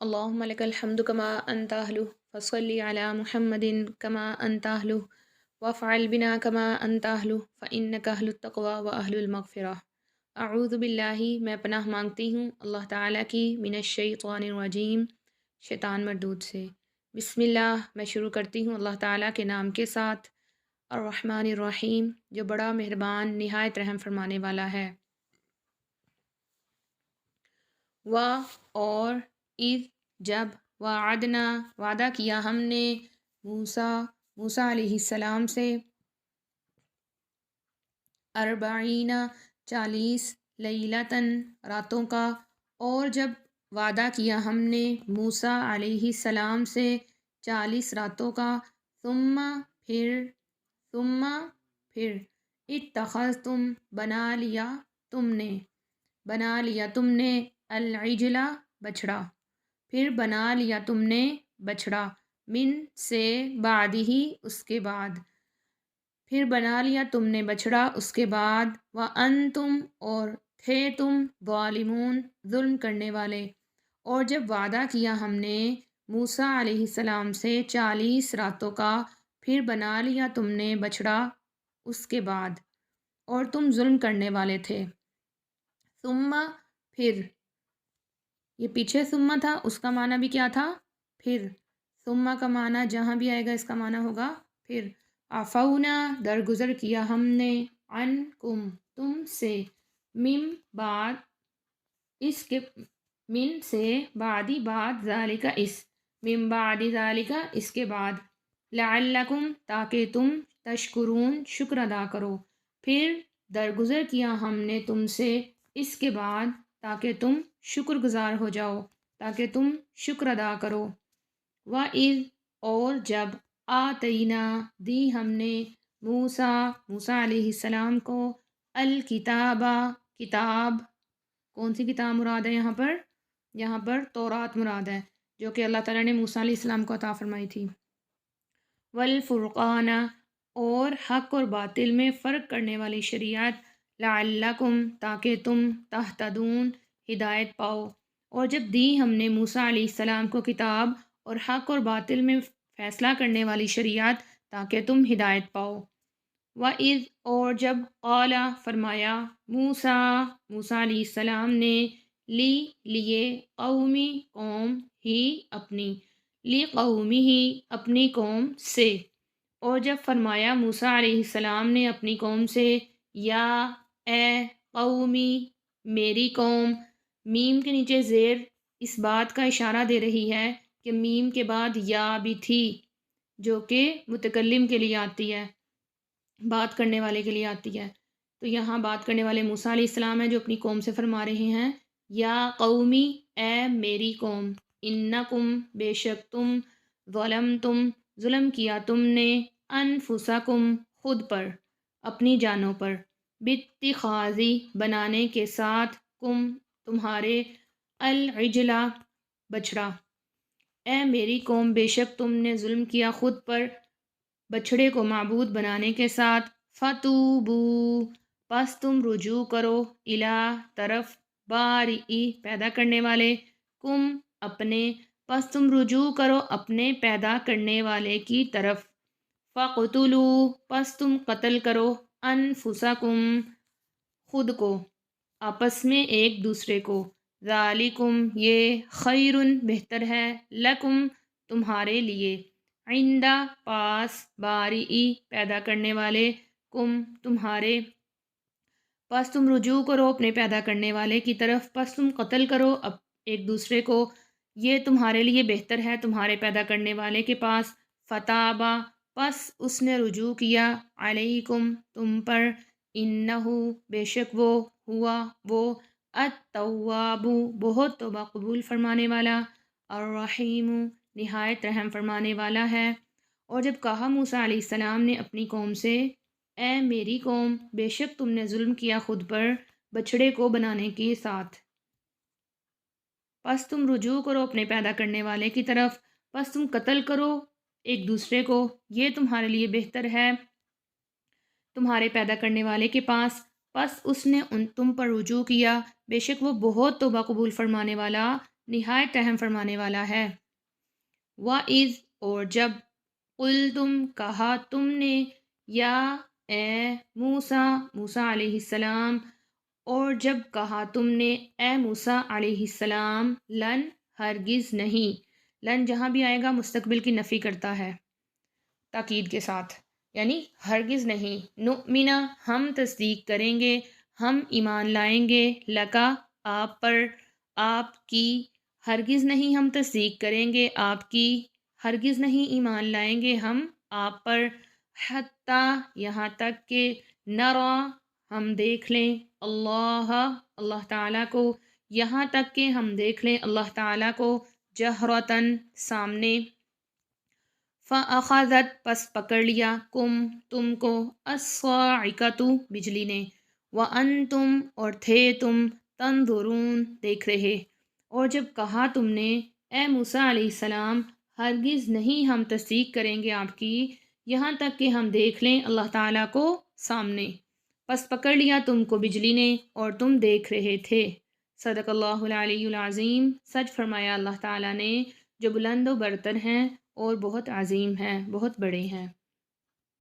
اللهم لك الحمد كما أنت أهله فصل على محمد كما أنت أهله وافعل بنا كما أنت أهله فإنك أهل التقوى وأهل المغفرة۔ اعوذ باللہ، میں پناہ مانگتی ہوں اللہ تعالیٰ کی من الشیطان الرجیم، شیطان مردود سے۔ بسم اللہ، میں شروع کرتی ہوں اللہ تعالیٰ کے نام کے ساتھ۔ الرحمن الرحیم، جو بڑا مہربان نہایت رحم فرمانے والا ہے۔ و اور اذ جب وعدنا وعدہ کیا ہم نے موسیٰ علیہ السلام سے 40 40 لیلتاً راتوں کا، اور جب وعدہ کیا ہم نے موسیٰ علیہ السلام سے 40 راتوں کا، ثم پھر اتخذتم بنا لیا تم نے العجلہ بچھڑا، پھر بنا لیا تم نے بچھڑا، من سے بعد ہی اس کے بعد، پھر بنا لیا تم نے بچھڑا اس کے بعد، وَأَنْتُمْ اور تھے تم ظالمون ظلم کرنے والے۔ اور جب وعدہ کیا ہم نے موسیٰ علیہ السلام سے 40 راتوں کا، پھر بنا لیا تم نے بچھڑا اس کے بعد، اور تم ظلم کرنے والے تھے۔ ثم پھر، یہ پیچھے ثم تھا، اس کا معنی بھی کیا تھا؟ پھر۔ ثم کا معنی جہاں بھی آئے گا اس کا معنی ہوگا پھر۔ عفونا درگزر کیا ہم نے، عنکم تم سے، من بعد اس کے، من سے بعدی بعد، ذالک اس، من بعد ذالک اس کے بعد، لعلکم تاکہ تم تشکرون شکر ادا کرو، پھر درگزر کیا ہم نے تم سے اس کے بعد تاکہ تم شکر گزار ہو جاؤ، تاکہ تم شکر ادا کرو۔ وَإِذْ اور جب آتینا دی ہم نے موسیٰ علیہ السلام کو الکتاب کتاب، کون سی کتاب مراد ہے یہاں پر؟ یہاں پر تورات مراد ہے، جو کہ اللہ تعالیٰ نے موسیٰ علیہ السلام کو عطا فرمائی تھی۔ والفرقان اور حق اور باطل میں فرق کرنے والی شریعت، لعلکم تاکہ تم تہتدون ہدایت پاؤ۔ اور جب دی ہم نے موسیٰ علیہ السلام کو کتاب اور حق اور باطل میں فیصلہ کرنے والی شریعت تاکہ تم ہدایت پاؤ۔ وَإِذْ اور جب قال فرمایا موسیٰ علیہ السلام نے لیے قومی قوم ہی اپنی، قومی ہی اپنی قوم سے، اور جب فرمایا موسیٰ علیہ السلام نے اپنی قوم سے، یا اے قومی میری قوم، میم کے نیچے زیر اس بات کا اشارہ دے رہی ہے کہ میم کے بعد یا بھی تھی، جو کہ متکلم کے لیے آتی ہے، بات کرنے والے کے لیے آتی ہے۔ تو یہاں بات کرنے والے موسیٰ علیہ السلام ہیں جو اپنی قوم سے فرما رہے ہیں، یا قومی اے میری قوم، انکم بے شک تم، ظلم کیا تم نے، انفسکم خود پر، اپنی جانوں پر، باتخاذی بنانے کے ساتھ، تمہارے، العجلہ بچھڑا۔ اے میری قوم بے شک تم نے ظلم کیا خود پر بچھڑے کو معبود بنانے کے ساتھ، فتوبو پس تم رجوع کرو، الا طرف، بارئی پیدا کرنے والے، کم اپنے، پس تم رجوع کرو اپنے پیدا کرنے والے کی طرف، فقتلو پس تم قتل کرو، انفسکم خود کو، آپس میں ایک دوسرے کو، ذالکم یہ، خیرن بہتر ہے، لکم تمہارے لیے، عند پاس، بارئی پیدا کرنے والے، کم تمہارے، پس تم رجوع کرو اپنے پیدا کرنے والے کی طرف، پس تم قتل کرو ایک دوسرے کو، یہ تمہارے لیے بہتر ہے تمہارے پیدا کرنے والے کے پاس، فتابا پس اس نے رجوع کیا، علیکم تم پر، انہو بے شک وہ التواب بہت توبہ قبول فرمانے والا، الرحیم نہایت رحم فرمانے والا ہے۔ اور جب کہا موسیٰ علیہ السلام نے اپنی قوم سے، اے میری قوم بے شک تم نے ظلم کیا خود پر بچھڑے کو بنانے کے ساتھ، پس تم رجوع کرو اپنے پیدا کرنے والے کی طرف، پس تم قتل کرو ایک دوسرے کو، یہ تمہارے لیے بہتر ہے تمہارے پیدا کرنے والے کے پاس، پس اس نے تم پر رجوع کیا، بے شک وہ بہت توبہ قبول فرمانے والا نہایت رحم فرمانے والا ہے۔ وَإِذْ اور جب قل تم کہا تم نے یا اے موسیٰ موسیٰ علیہ السلام، اور جب کہا تم نے اے موسیٰ علیہ السلام، لن ہرگز نہیں، لن جہاں بھی آئے گا مستقبل کی نفی کرتا ہے تاکید کے ساتھ، یعنی ہرگز نہیں، نؤمنا ہم تصدیق کریں گے، ہم ایمان لائیں گے، لکا آپ پر، آپ کی، ہرگز نہیں ہم تصدیق کریں گے آپ کی، ہرگز نہیں ایمان لائیں گے ہم آپ پر، حتیٰ یہاں تک کہ نرا ہم دیکھ لیں، اللہ اللہ تعالیٰ کو، یہاں تک کہ ہم دیکھ لیں اللہ تعالیٰ کو، جہرتاً سامنے، فَأَخَذَتْ پس پکڑ لیا کم تم کو، الصَّاعِقَةُ بجلی نے، وَأَنْتُمْ اور تھے تم، تنظرون دیکھ رہے، اور جب کہا تم نے اے موسیٰ علیہ السلام ہرگز نہیں ہم تصدیق کریں گے آپ کی یہاں تک کہ ہم دیکھ لیں اللہ تعالیٰ کو سامنے، پس پکڑ لیا تم کو بجلی نے اور تم دیکھ رہے تھے۔ صدق اللہ العلی العظیم، سچ فرمایا اللہ تعالیٰ نے جو بلند و برتر ہیں اور بہت عظیم ہیں، بہت بڑے ہیں۔